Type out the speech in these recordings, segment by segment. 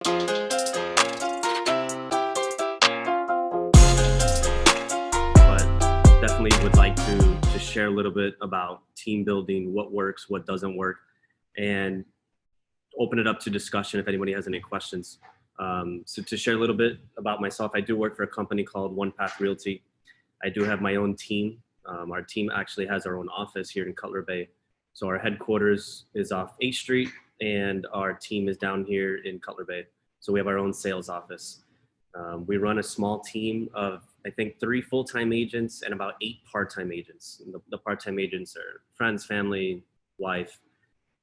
But definitely would like to share a little bit about team building, what works, what doesn't work, and open it up to discussion if anybody has any questions. So to share a little bit about myself, I do work for a company called One Path Realty. I do have my own team. Our team actually has our own office here in Cutler Bay. So our headquarters is off 8th Street, and our team is down here in Cutler Bay. So we have our own sales office. We run a small team of, I think, 3 full-time agents and about 8 part-time agents. And the part-time agents are friends, family, wife.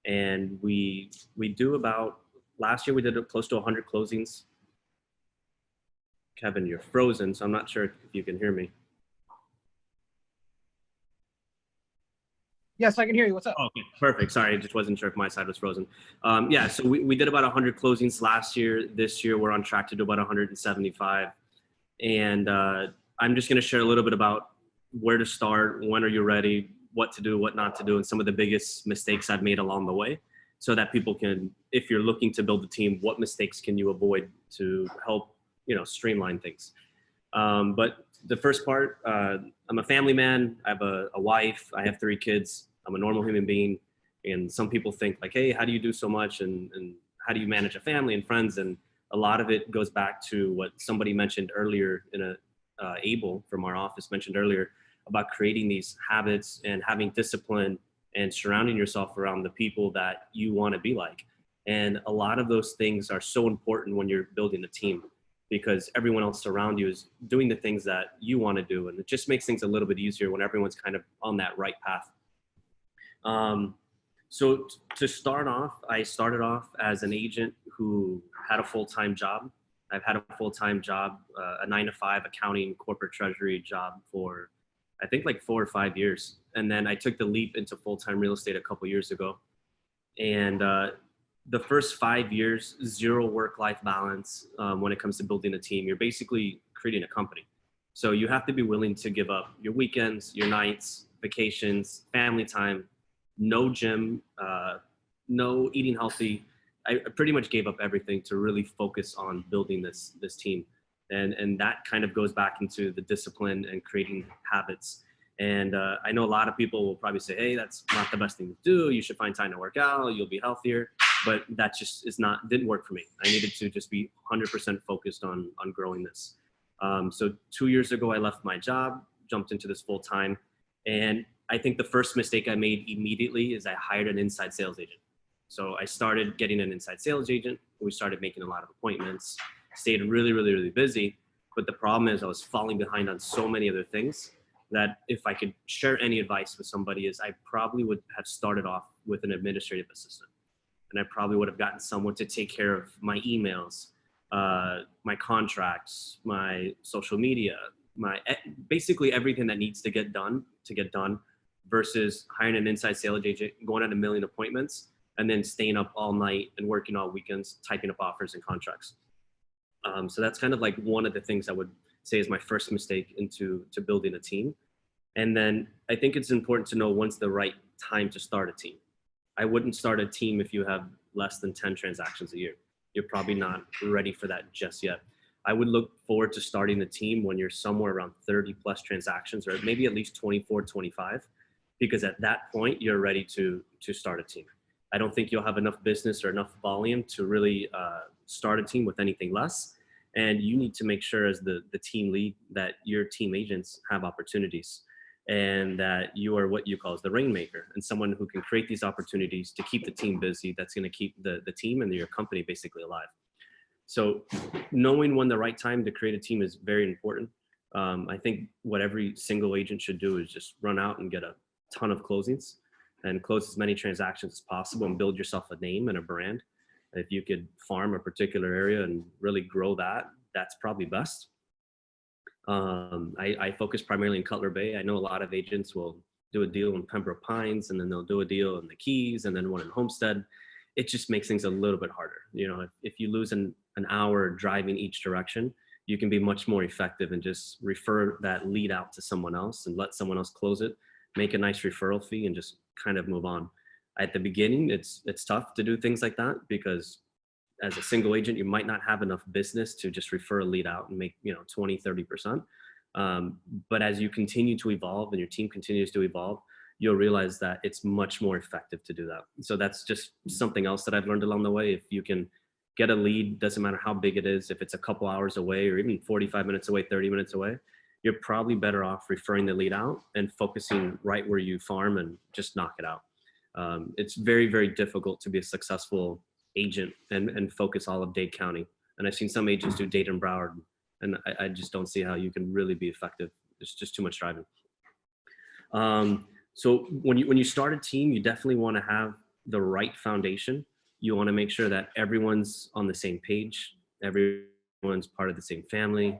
And we do about, last year we did close to 100 closings. Kevin, you're frozen, so I'm not sure if you can hear me. Yes, I can hear you. What's up? Okay, perfect. Sorry, I just wasn't sure if my side was frozen. Yeah, so we did about 100 closings last year. This year, we're on track to do about 175. And I'm just going to share a little bit about where to start, when are you ready, what to do, what not to do, and some of the biggest mistakes I've made along the way, so that people can, if you're looking to build a team, what mistakes can you avoid to help, streamline things. But the first part, I'm a family man. I have a wife. I have 3 kids. I'm a normal human being. And some people think like, hey, how do you do so much? And how do you manage a family and friends? And a lot of it goes back to what somebody mentioned earlier Abel from our office mentioned earlier about creating these habits and having discipline and surrounding yourself around the people that you want to be like. And a lot of those things are so important when you're building a team, because everyone else around you is doing the things that you want to do. And it just makes things a little bit easier when everyone's kind of on that right path. So to start off, I started off as an agent who had a full-time job. I've had a full-time job, a 9-to-5 accounting corporate treasury job for, I think, like 4 or 5 years. And then I took the leap into full-time real estate a couple years ago. And the first 5 years, 0 work-life balance when it comes to building a team. You're basically creating a company. So you have to be willing to give up your weekends, your nights, vacations, family time, no gym, no eating healthy. I pretty much gave up everything to really focus on building this team. And that kind of goes back into the discipline and creating habits. And I know a lot of people will probably say, hey, that's not the best thing to do. You should find time to work out. You'll be healthier. But that just didn't work for me. I needed to just be 100% focused on growing this. So 2 years ago, I left my job, jumped into this full time. And I think the first mistake I made immediately is I hired an inside sales agent. So I started getting an inside sales agent. We started making a lot of appointments, stayed really, really, really busy. But the problem is I was falling behind on so many other things that if I could share any advice with somebody is I probably would have started off with an administrative assistant. And I probably would have gotten someone to take care of my emails, my contracts, my social media, basically everything that needs to get done versus hiring an inside sales agent, going on 1 million appointments, and then staying up all night and working all weekends, typing up offers and contracts. So that's kind of like one of the things I would say is my first mistake into building a team. And then I think it's important to know when's the right time to start a team. I wouldn't start a team if you have less than 10 transactions a year. You're probably not ready for that just yet. I would look forward to starting the team when you're somewhere around 30 plus transactions, or maybe at least 24, 25, because at that point you're ready to start a team. I don't think you'll have enough business or enough volume to really start a team with anything less. And you need to make sure as the team lead that your team agents have opportunities and that you are what you call as the rainmaker and someone who can create these opportunities to keep the team busy. That's going to keep the team and your company basically alive. So knowing when the right time to create a team is very important. I think what every single agent should do is just run out and get a ton of closings and close as many transactions as possible and build yourself a name and a brand. If you could farm a particular area and really grow that, that's probably best. I focus primarily in Cutler Bay. I know a lot of agents will do a deal in Pembroke Pines, and then they'll do a deal in the Keys, and then one in Homestead. It just makes things a little bit harder. You know, if you lose an hour driving each direction, you can be much more effective and just refer that lead out to someone else and let someone else close it, make a nice referral fee, and just kind of move on. At the beginning, it's tough to do things like that because as a single agent, you might not have enough business to just refer a lead out and make, 20, 30%. But as you continue to evolve and your team continues to evolve, you'll realize that it's much more effective to do that. So that's just something else that I've learned along the way. If you can get a lead, doesn't matter how big it is, if it's a couple hours away or even 45 minutes away, 30 minutes away, you're probably better off referring the lead out and focusing right where you farm and just knock it out. It's very, very difficult to be a successful agent and focus all of Dade County. And I've seen some agents do Dade and Broward, and I just don't see how you can really be effective. It's just too much driving. So when you start a team, you definitely want to have the right foundation. You want to make sure that everyone's on the same page, everyone's part of the same family,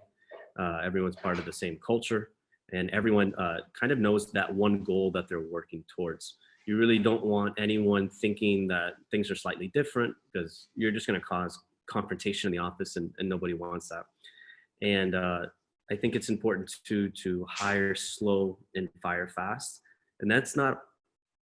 everyone's part of the same culture, and everyone kind of knows that one goal that they're working towards. You really don't want anyone thinking that things are slightly different, because you're just going to cause confrontation in the office, and nobody wants that. And I think it's important to hire slow and fire fast. And that's not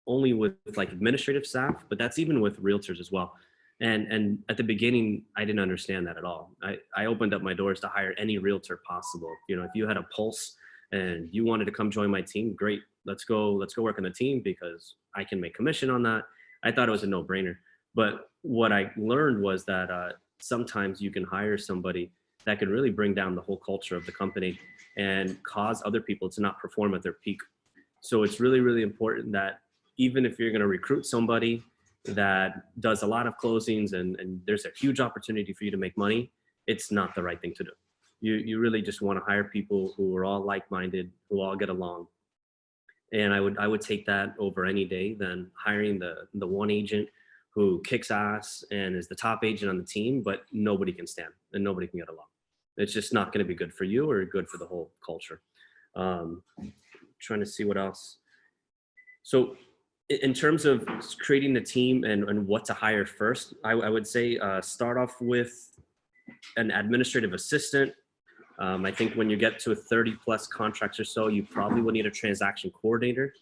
only with like administrative staff, but that's even with realtors as well. And at the beginning, I didn't understand that at all. I opened up my doors to hire any realtor possible. If you had a pulse and you wanted to come join my team, great. Let's go work on the team, because I can make commission on that. I thought it was a no-brainer. But what I learned was that sometimes you can hire somebody that could really bring down the whole culture of the company and cause other people to not perform at their peak. So it's really, really important that even if you're going to recruit somebody that does a lot of closings and there's a huge opportunity for you to make money, it's not the right thing to do. You really just want to hire people who are all like-minded, who all get along. And I would take that over any day than hiring the one agent who kicks ass and is the top agent on the team, but nobody can stand and nobody can get along. It's just not going to be good for you or good for the whole culture. Trying to see what else. So in terms of creating the team and what to hire first, I would say start off with an administrative assistant. I think when you get to 30 plus contracts or so, you probably will need a transaction coordinator.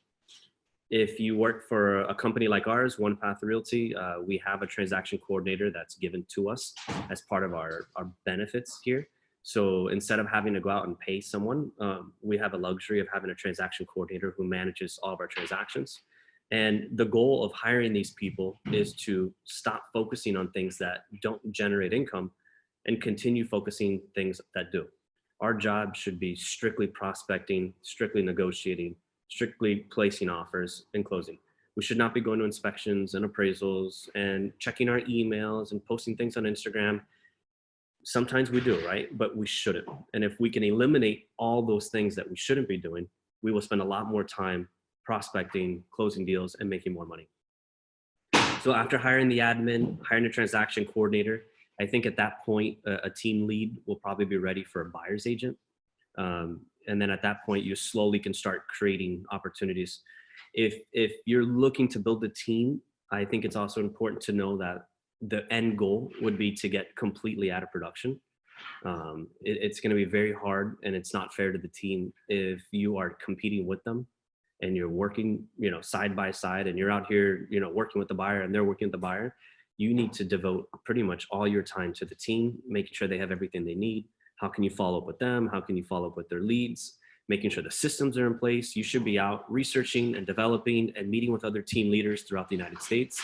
If you work for a company like ours, One Path Realty, we have a transaction coordinator that's given to us as part of our benefits here. So instead of having to go out and pay someone, we have a luxury of having a transaction coordinator who manages all of our transactions. And the goal of hiring these people is to stop focusing on things that don't generate income and continue focusing things that do. Our job should be strictly prospecting, strictly negotiating, strictly placing offers and closing. We should not be going to inspections and appraisals and checking our emails and posting things on Instagram. Sometimes we do, right? But we shouldn't. And if we can eliminate all those things that we shouldn't be doing, we will spend a lot more time prospecting, closing deals, and making more money. So after hiring the admin, hiring a transaction coordinator, I think at that point, a team lead will probably be ready for a buyer's agent. And then at that point, you slowly can start creating opportunities. If you're looking to build a team, I think it's also important to know that the end goal would be to get completely out of production. It's going to be very hard, and it's not fair to the team if you are competing with them and you're working, side by side, and you're out here, working with the buyer and they're working with the buyer. You need to devote pretty much all your time to the team, making sure they have everything they need. How can you follow up with them? How can you follow up with their leads? Making sure the systems are in place. You should be out researching and developing and meeting with other team leaders throughout the United States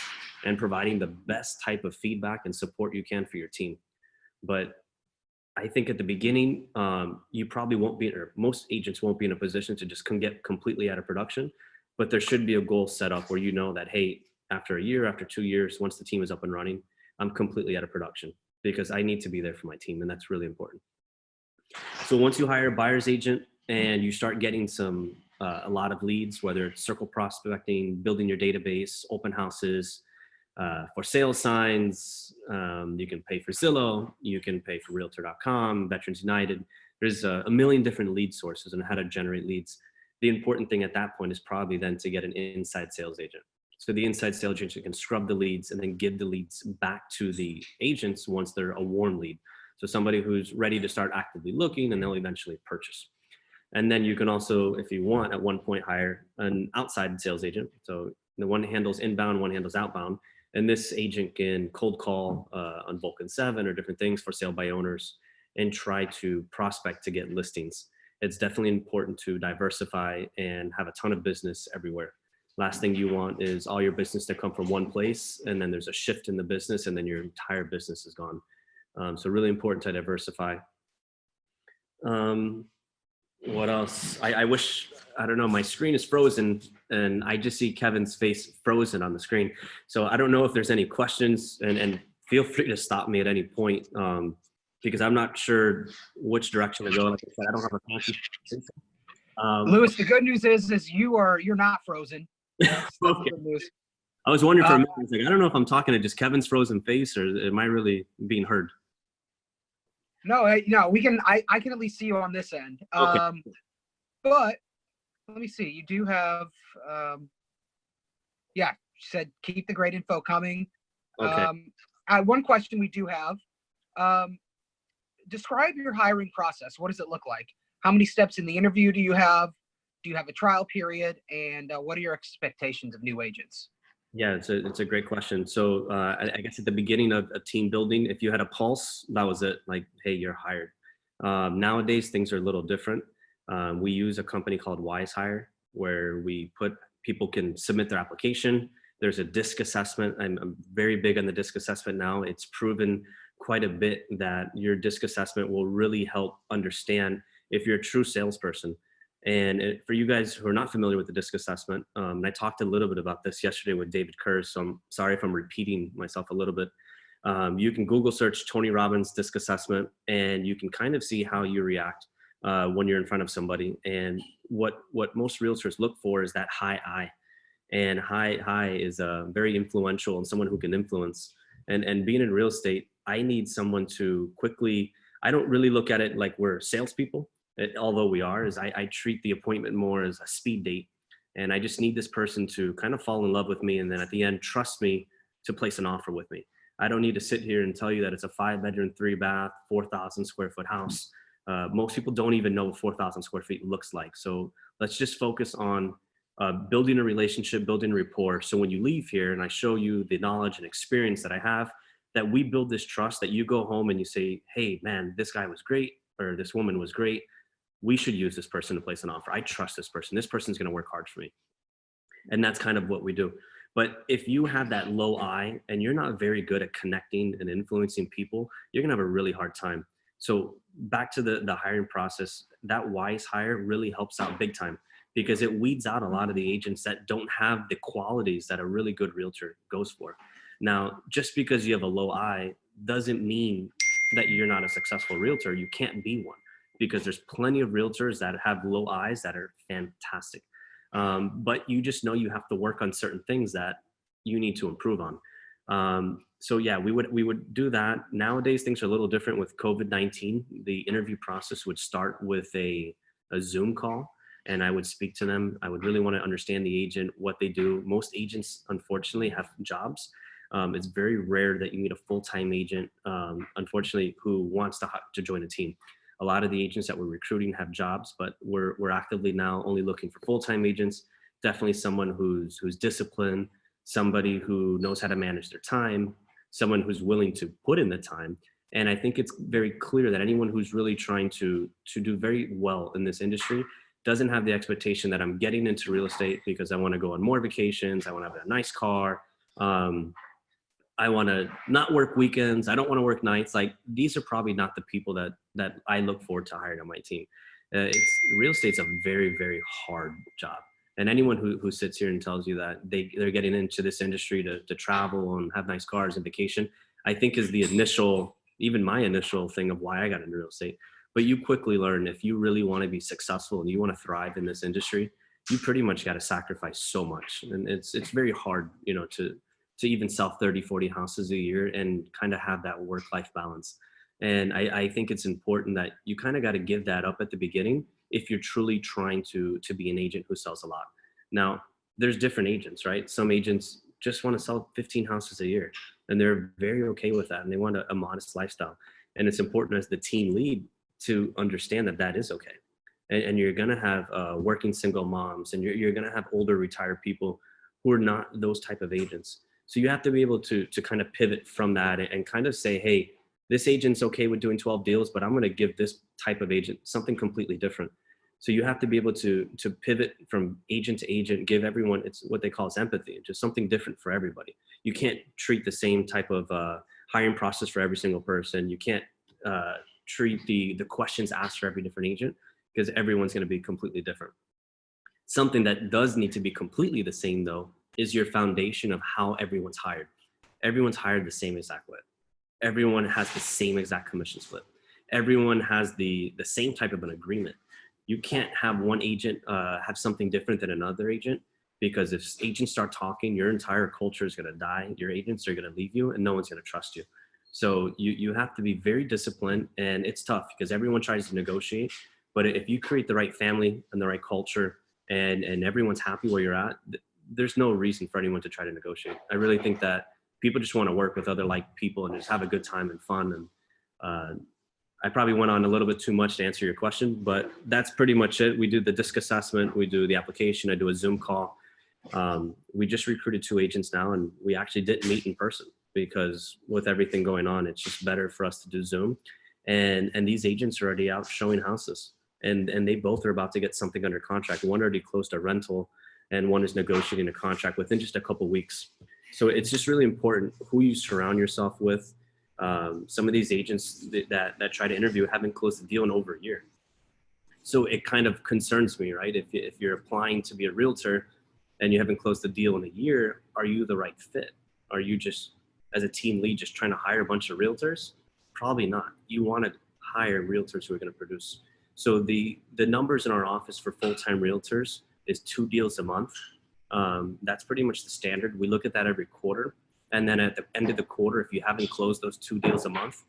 and providing the best type of feedback and support you can for your team. But I think at the beginning, you probably won't be, or most agents won't be in a position to just get completely out of production, but there should be a goal set up where you know that, hey, after a year, after 2 years, once the team is up and running, I'm completely out of production because I need to be there for my team, and that's really important. So once you hire a buyer's agent and you start getting a lot of leads, whether it's circle prospecting, building your database, open houses, for sale signs, you can pay for Zillow, you can pay for Realtor.com, Veterans United. There's a million different lead sources and how to generate leads. The important thing at that point is probably then to get an inside sales agent. So the inside sales agent can scrub the leads and then give the leads back to the agents once they're a warm lead. So somebody who's ready to start actively looking, and they'll eventually purchase. And then you can also, if you want, at one point hire an outside sales agent. So the one handles inbound, one handles outbound. And this agent can cold call on Vulcan 7 or different things for sale by owners and try to prospect to get listings. It's definitely important to diversify and have a ton of business everywhere. Last thing you want is all your business to come from one place and then there's a shift in the business and then your entire business is gone. So really important to diversify. Um, what else? I wish, I don't know, my screen is frozen and I just see Kevin's face frozen on the screen. So I don't know if there's any questions, and feel free to stop me at any point, because I'm not sure which direction to go. Like I said, I don't have a fancy. Louis, the good news is you're not frozen. That's Okay. good news. I was wondering for a minute, I was like, I don't know if I'm talking to just Kevin's frozen face or am I really being heard? No, we can. I can at least see you on this end. Okay. But let me see. You do have. Yeah, you said keep the great info coming. Okay. One question we do have. Describe your hiring process. What does it look like? How many steps in the interview do you have? Do you have a trial period? And what are your expectations of new agents? Yeah, it's a great question. So I guess at the beginning of a team building, if you had a pulse, that was it. Like, hey, you're hired. Nowadays, things are a little different. We use a company called Wise Hire, where people can submit their application. There's a disc assessment. I'm very big on the disc assessment now. It's proven quite a bit that your disc assessment will really help understand if you're a true salesperson. And for you guys who are not familiar with the DISC assessment, and I talked a little bit about this yesterday with David Kerr, so I'm sorry if I'm repeating myself a little bit. You can Google search Tony Robbins DISC assessment, and you can kind of see how you react when you're in front of somebody. And what most realtors look for is that high I. And high is very influential and someone who can influence. And being in real estate, I need someone to quickly, I don't really look at it like we're salespeople. Although we are, is I treat the appointment more as a speed date. And I just need this person to kind of fall in love with me and then at the end, trust me to place an offer with me. I don't need to sit here and tell you that it's a 5-bedroom, 3-bath, 4,000 square foot house. Most people don't even know what 4,000 square feet looks like. So let's just focus on building a relationship, building rapport. So when you leave here and I show you the knowledge and experience that I have, that we build this trust, that you go home and you say, hey man, this guy was great, or this woman was great. We should use this person to place an offer. I trust this person. This person's going to work hard for me. And that's kind of what we do. But if you have that low I and you're not very good at connecting and influencing people, you're going to have a really hard time. So back to the hiring process, that Wise Hire really helps out big time because it weeds out a lot of the agents that don't have the qualities that a really good realtor goes for. Now, just because you have a low I doesn't mean that you're not a successful realtor. You can't be one, because there's plenty of realtors that have low I's that are fantastic. But you just know you have to work on certain things that you need to improve on. So yeah, we would do that. Nowadays, things are a little different with COVID-19. The interview process would start with a Zoom call, and I would speak to them. I would really want to understand the agent, what they do. Most agents, unfortunately, have jobs. It's very rare that you meet a full-time agent, unfortunately, who wants to join a team. A lot of the agents that we're recruiting have jobs, but we're actively now only looking for full-time agents. Definitely someone who's disciplined, somebody who knows how to manage their time, someone who's willing to put in the time. And I think it's very clear that anyone who's really trying to do very well in this industry doesn't have the expectation that I'm getting into real estate because I want to go on more vacations, I want to have a nice car, I want to not work weekends. I don't want to work nights. Like, these are probably not the people that I look forward to hiring on my team. Real estate's a very, very hard job. And anyone who sits here and tells you that they're getting into this industry to travel and have nice cars and vacation, I think is the initial, even my initial thing of why I got into real estate. But you quickly learn if you really want to be successful and you want to thrive in this industry, you pretty much got to sacrifice so much. And it's very hard, to even sell 30, 40 houses a year and kind of have that work-life balance. And I think it's important that you kind of got to give that up at the beginning if you're truly trying to be an agent who sells a lot. Now, there's different agents, right? Some agents just want to sell 15 houses a year and they're very okay with that and they want a modest lifestyle. And it's important as the team lead to understand that that is okay. And you're going to have working single moms and you're going to have older retired people who are not those type of agents. So you have to be able to kind of pivot from that and kind of say, hey, this agent's okay with doing 12 deals, but I'm going to give this type of agent something completely different. So you have to be able to pivot from agent to agent, give everyone, it's what they call is empathy, just something different for everybody. You can't treat the same type of hiring process for every single person. You can't treat the questions asked for every different agent, because everyone's going to be completely different. Something that does need to be completely the same, though, is your foundation of how everyone's hired. Everyone's hired the same exact way. Everyone has the same exact commission split. Everyone has the same type of an agreement. You can't have one agent have something different than another agent, because if agents start talking, your entire culture is going to die. Your agents are going to leave you and no one's going to trust you. So you have to be very disciplined, and it's tough because everyone tries to negotiate. But if you create the right family and the right culture, and everyone's happy where you're at, there's no reason for anyone to try to negotiate. I really think that people just want to work with other like people and just have a good time and fun. And I probably went on a little bit too much to answer your question, but that's pretty much it. We do the disc assessment, we do the application, I do a Zoom call. We just recruited 2 agents now, and we actually didn't meet in person because with everything going on, it's just better for us to do Zoom. And these agents are already out showing houses, and they both are about to get something under contract. One already closed a rental, and one is negotiating a contract within just a couple weeks. So it's just really important who you surround yourself with. Some of these agents that try to interview haven't closed a deal in over a year. So it kind of concerns me, right? If you're applying to be a realtor and you haven't closed a deal in a year, are you the right fit? Are you just, as a team lead, just trying to hire a bunch of realtors? Probably not. You want to hire realtors who are going to produce. So the numbers in our office for full-time realtors is 2 deals a month. That's pretty much the standard. We look at that every quarter. And then at the end of the quarter, if you haven't closed those 2 deals a month,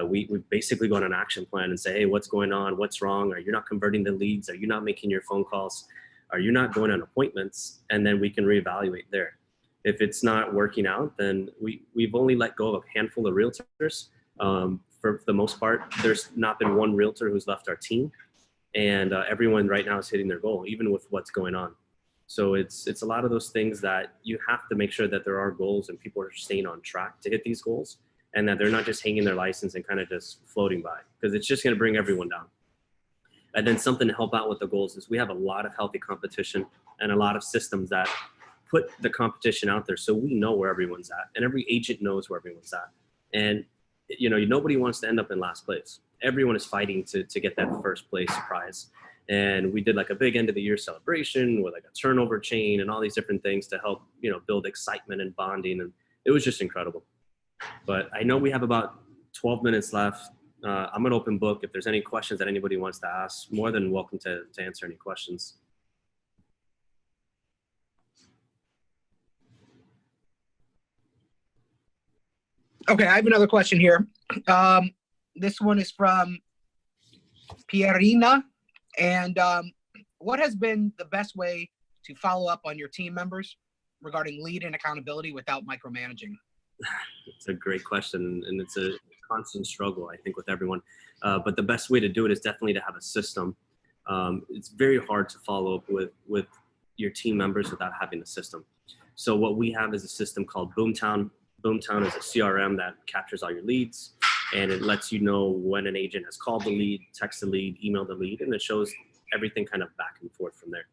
we basically go on an action plan and say, hey, what's going on? What's wrong? Are you not converting the leads? Are you not making your phone calls? Are you not going on appointments? And then we can reevaluate there. If it's not working out, then we've only let go of a handful of realtors. For the most part, there's not been one realtor who's left our team. And everyone right now is hitting their goal, even with what's going on. So it's a lot of those things that you have to make sure that there are goals and people are staying on track to hit these goals, and that they're not just hanging their license and kind of just floating by, because it's just going to bring everyone down. And then something to help out with the goals is we have a lot of healthy competition and a lot of systems that put the competition out there, so we know where everyone's at, and every agent knows where everyone's at. And nobody wants to end up in last place. Everyone is fighting to get that first place prize. And we did like a big end of the year celebration with like a turnover chain and all these different things to help, build excitement and bonding. And it was just incredible. But I know we have about 12 minutes left. I'm an open book. If there's any questions that anybody wants to ask, more than welcome to answer any questions. Okay, I have another question here. This one is from Pierina. And what has been the best way to follow up on your team members regarding lead and accountability without micromanaging? It's a great question, and it's a constant struggle, I think, with everyone. But the best way to do it is definitely to have a system. It's very hard to follow up with your team members without having a system. So what we have is a system called Boomtown. Boomtown is a CRM that captures all your leads, and it lets you know when an agent has called the lead, texted the lead, emailed the lead, and it shows everything kind of back and forth from there.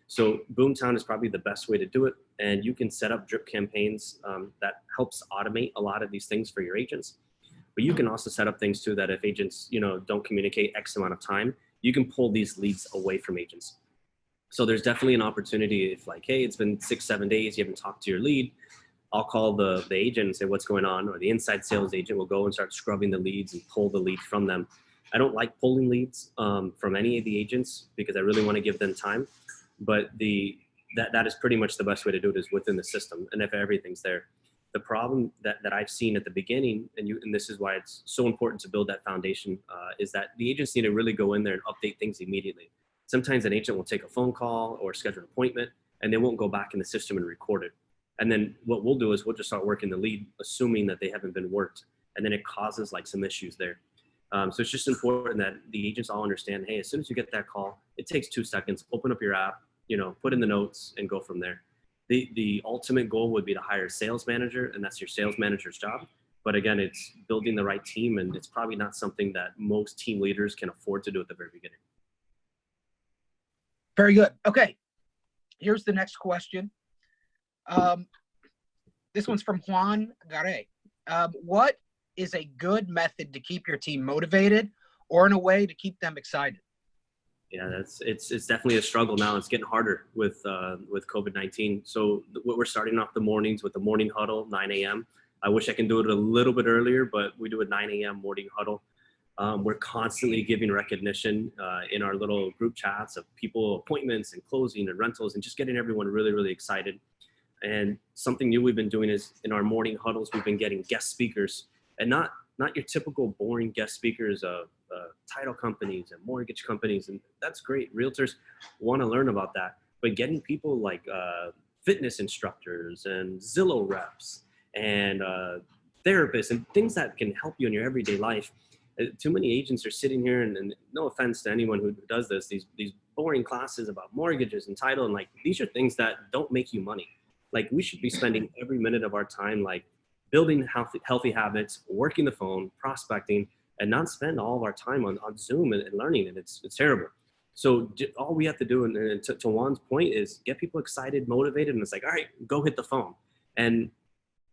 So Boomtown is probably the best way to do it. And you can set up drip campaigns that helps automate a lot of these things for your agents. But you can also set up things too that if agents, don't communicate X amount of time, you can pull these leads away from agents. So there's definitely an opportunity if like, hey, it's been 6-7 days, you haven't talked to your lead. I'll call the agent and say what's going on, or the inside sales agent will go and start scrubbing the leads and pull the lead from them. I don't like pulling leads from any of the agents because I really want to give them time, but that is pretty much the best way to do it is within the system, and if everything's there. The problem that I've seen at the beginning, and this is why it's so important to build that foundation, is that the agents need to really go in there and update things immediately. Sometimes an agent will take a phone call or schedule an appointment, and they won't go back in the system and record it. And then what we'll do is we'll just start working the lead, assuming that they haven't been worked. And then it causes like some issues there. So it's just important that the agents all understand, hey, as soon as you get that call, it takes 2 seconds, open up your app, put in the notes and go from there. The ultimate goal would be to hire a sales manager, and that's your sales manager's job. But again, it's building the right team, and it's probably not something that most team leaders can afford to do at the very beginning. Very good. Okay. Here's the next question. This one's from Juan Gare. What is a good method to keep your team motivated, or in a way to keep them excited? Yeah, it's definitely a struggle now. It's getting harder with COVID-19. So we're starting off the mornings with the morning huddle, 9 a.m. I wish I can do it a little bit earlier, but we do a 9 a.m. morning huddle. We're constantly giving recognition in our little group chats of people, appointments and closing and rentals, and just getting everyone really, really excited. And something new we've been doing is in our morning huddles, we've been getting guest speakers, and not your typical boring guest speakers of title companies and mortgage companies. And that's great. Realtors want to learn about that, but getting people like fitness instructors and Zillow reps and therapists and things that can help you in your everyday life. Too many agents are sitting here, and no offense to anyone who does this, these boring classes about mortgages and title, and like, these are things that don't make you money. Like, we should be spending every minute of our time like building healthy habits, working the phone, prospecting, and not spend all of our time on Zoom and learning. And it's terrible. So all we have to do, and to Juan's point, is get people excited, motivated, and it's like, all right, go hit the phone. And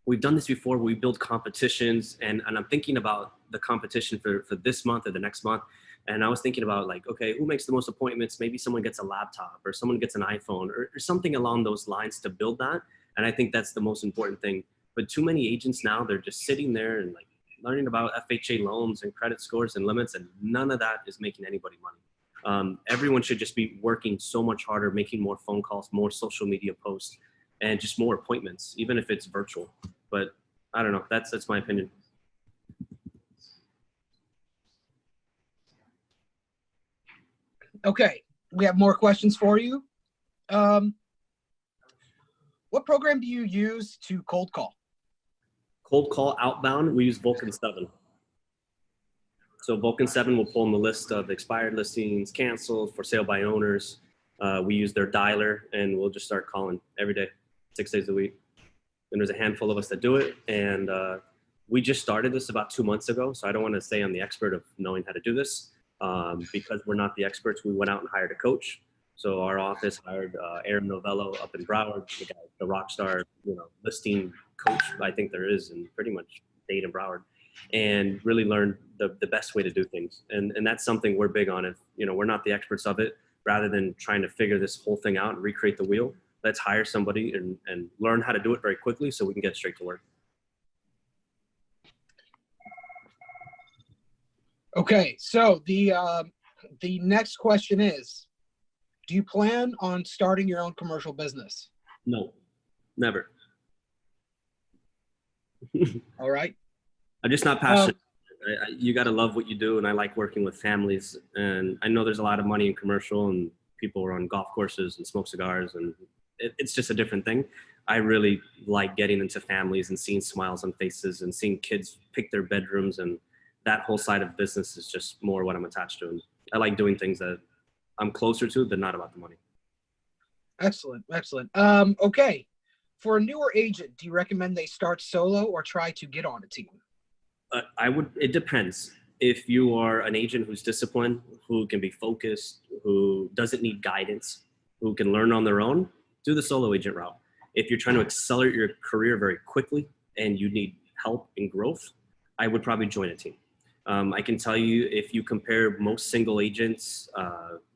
we've done this before. We build competitions, and I'm thinking about the competition for this month or the next month. And I was thinking about like, okay, who makes the most appointments? Maybe someone gets a laptop, or someone gets an iPhone, or something along those lines to build that. And I think that's the most important thing. But too many agents now, they're just sitting there and like learning about FHA loans and credit scores and limits, and none of that is making anybody money. Everyone should just be working so much harder, making more phone calls, more social media posts, and just more appointments, even if it's virtual. But I don't know, that's my opinion. Okay, we have more questions for you. What program do you use to cold call? Cold call outbound, we use Vulcan 7. So Vulcan 7 will pull in the list of expired listings, canceled, for sale by owners. We use their dialer, and we'll just start calling every day, 6 days a week. And there's a handful of us that do it. And we just started this about 2 months ago. So I don't want to say I'm the expert of knowing how to do this. Because we're not the experts, we went out and hired a coach. So our office hired Aaron Novello up in Broward, the rock star, listing coach I think there is in pretty much Dade and Broward, and really learned the best way to do things. And that's something we're big on. If we're not the experts of it, rather than trying to figure this whole thing out and recreate the wheel, let's hire somebody and learn how to do it very quickly so we can get straight to work. Okay, so the next question is, do you plan on starting your own commercial business? No, never. All right. I'm just not passionate. You got to love what you do, and I like working with families. And I know there's a lot of money in commercial, and people are on golf courses and smoke cigars, and it's just a different thing. I really like getting into families and seeing smiles on faces and seeing kids pick their bedrooms, and that whole side of business is just more what I'm attached to. And I like doing things that I'm closer to than not about the money. Excellent. Excellent. Okay. For a newer agent, do you recommend they start solo or try to get on a team? It depends. If you are an agent who's disciplined, who can be focused, who doesn't need guidance, who can learn on their own, do the solo agent route. If you're trying to accelerate your career very quickly and you need help and growth, I would probably join a team. I can tell you, if you compare most single agents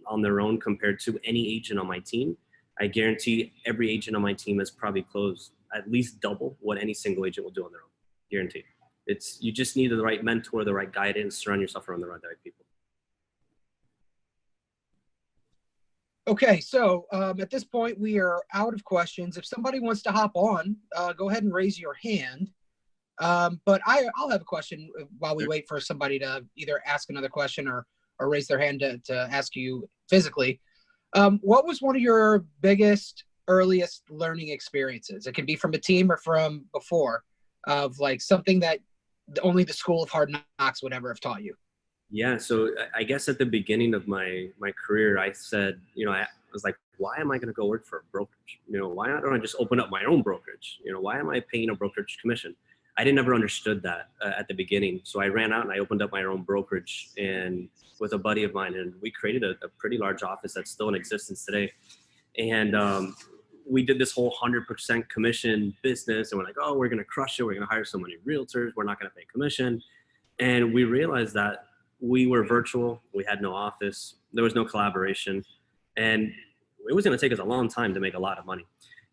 on their own compared to any agent on my team, I guarantee every agent on my team has probably closed at least double what any single agent will do on their own. Guaranteed. You just need the right mentor, the right guidance, surround yourself around the right people. Okay, so at this point, we are out of questions. If somebody wants to hop on, go ahead and raise your hand. But I'll have a question while we wait for somebody to either ask another question or raise their hand to ask you physically. What was one of your biggest, earliest learning experiences? It can be from a team or from before, of like something that only the school of hard knocks would ever have taught you. Yeah, so I guess at the beginning of my career, I said, was like, why am I going to go work for a brokerage? Why don't I just open up my own brokerage? Why am I paying a brokerage commission? I didn't ever understood that at the beginning. So I ran out and I opened up my own brokerage and with a buddy of mine, and we created a pretty large office that's still in existence today. And we did this whole 100% commission business, and we're like, oh, we're going to crush it. We're going to hire so many realtors. We're not going to pay commission. And we realized that we were virtual. We had no office. There was no collaboration. And it was going to take us a long time to make a lot of money.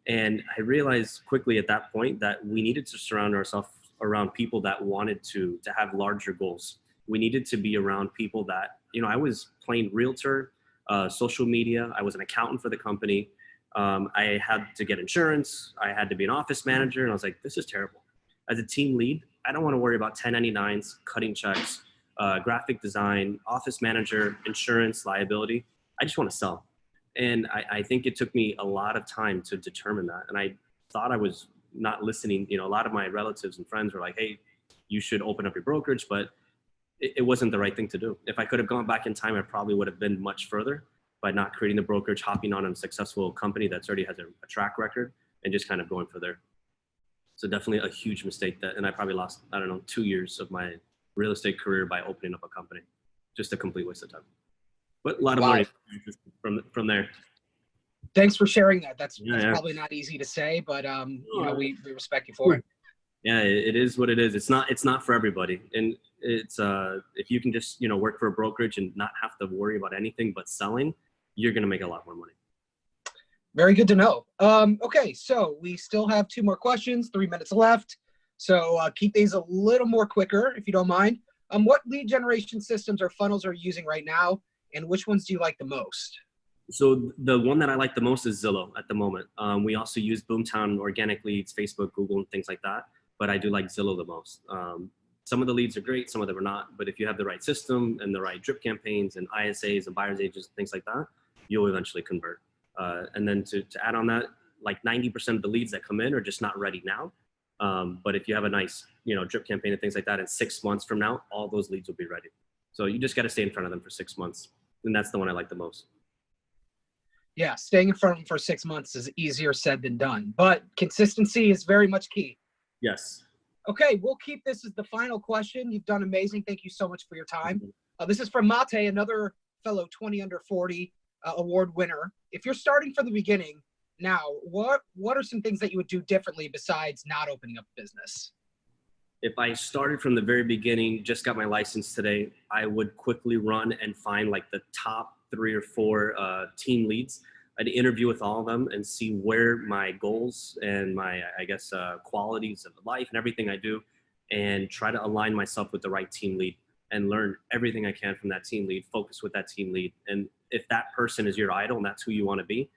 And I realized quickly at that point that we needed to surround ourselves around people that wanted to have larger goals. We needed to be around people that, I was playing realtor, social media. I was an accountant for the company. I had to get insurance. I had to be an office manager. And I was like, this is terrible. As a team lead, I don't want to worry about 1099s, cutting checks, graphic design, office manager, insurance, liability. I just want to sell. And I think it took me a lot of time to determine that. And I thought I was not listening. A lot of my relatives and friends were like, hey, you should open up your brokerage, but it wasn't the right thing to do. If I could have gone back in time, I probably would have been much further by not creating the brokerage, hopping on a successful company that's already has a track record and just kind of going for there. So definitely a huge mistake and I probably lost, 2 years of my real estate career by opening up a company. Just a complete waste of time. But a lot of money from there. Thanks for sharing that. That's probably not easy to say, but we respect you for it. Yeah, it is what it is. It's not for everybody. And it's if you can just, work for a brokerage and not have to worry about anything but selling, you're going to make a lot more money. Very good to know. Okay, so we still have 2 more questions, 3 minutes left. So keep these a little more quicker, if you don't mind. What lead generation systems or funnels are you using right now? And which ones do you like the most? So the one that I like the most is Zillow at the moment. We also use Boomtown organic leads, Facebook, Google, and things like that. But I do like Zillow the most. Some of the leads are great, some of them are not. But if you have the right system and the right drip campaigns and ISAs and buyer's agents, things like that, you'll eventually convert. And then to add on that, like 90% of the leads that come in are just not ready now. But if you have a nice, drip campaign and things like that, in 6 months from now, all those leads will be ready. So you just got to stay in front of them for 6 months. And that's the one I like the most. Yeah, staying in front of them for 6 months is easier said than done. But consistency is very much key. Yes. Okay, we'll keep this as the final question. You've done amazing. Thank you so much for your time. This is from Mate, another fellow 20 under 40 award winner. If you're starting from the beginning now, what are some things that you would do differently besides not opening up a business? If I started from the very beginning, just got my license today, I would quickly run and find like the top 3 or 4 team leads. I'd interview with all of them and see where my goals and my, qualities of life and everything I do, and try to align myself with the right team lead and learn everything I can from that team lead, focus with that team lead. And if that person is your idol and that's who you want to be,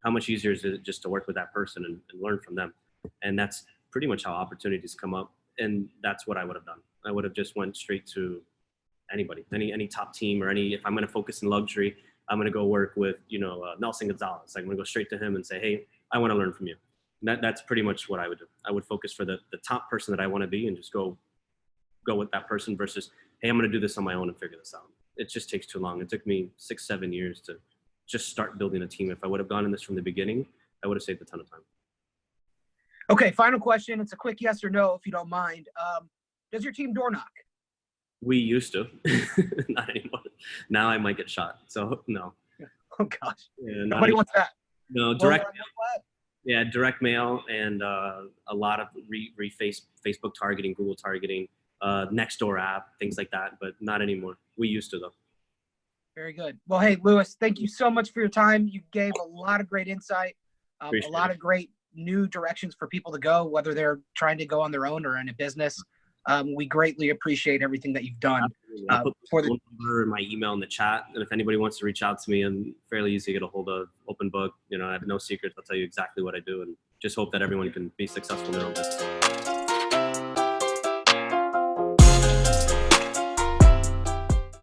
how much easier is it just to work with that person and learn from them? And that's pretty much how opportunities come up. And that's what I would have done. I would have just went straight to anybody, any top team or if I'm going to focus in luxury, I'm going to go work with, Nelson Gonzalez. I'm going to go straight to him and say, hey, I want to learn from you. And that's pretty much what I would do. I would focus for the top person that I want to be and just go with that person versus, hey, I'm going to do this on my own and figure this out. It just takes too long. It took me 6-7 years to just start building a team. If I would have gone in this from the beginning, I would have saved a ton of time. Okay, final question. It's a quick yes or no, if you don't mind. Does your team door knock? We used to, not anymore. Now I might get shot. So no. Oh gosh. Yeah, nobody wants that. No, direct mail. Yeah, direct mail and a lot of Facebook targeting, Google targeting, Nextdoor app, things like that, but not anymore. We used to though. Very good. Well, hey, Luis, thank you so much for your time. You gave a lot of great insight, a lot of great new directions for people to go, whether they're trying to go on their own or in a business. We greatly appreciate everything that you've done. I'll put my phone number and my email in the chat. And if anybody wants to reach out to me, I'm fairly easy to get a hold of. Open book. I have no secrets. I'll tell you exactly what I do and just hope that everyone can be successful in their own business.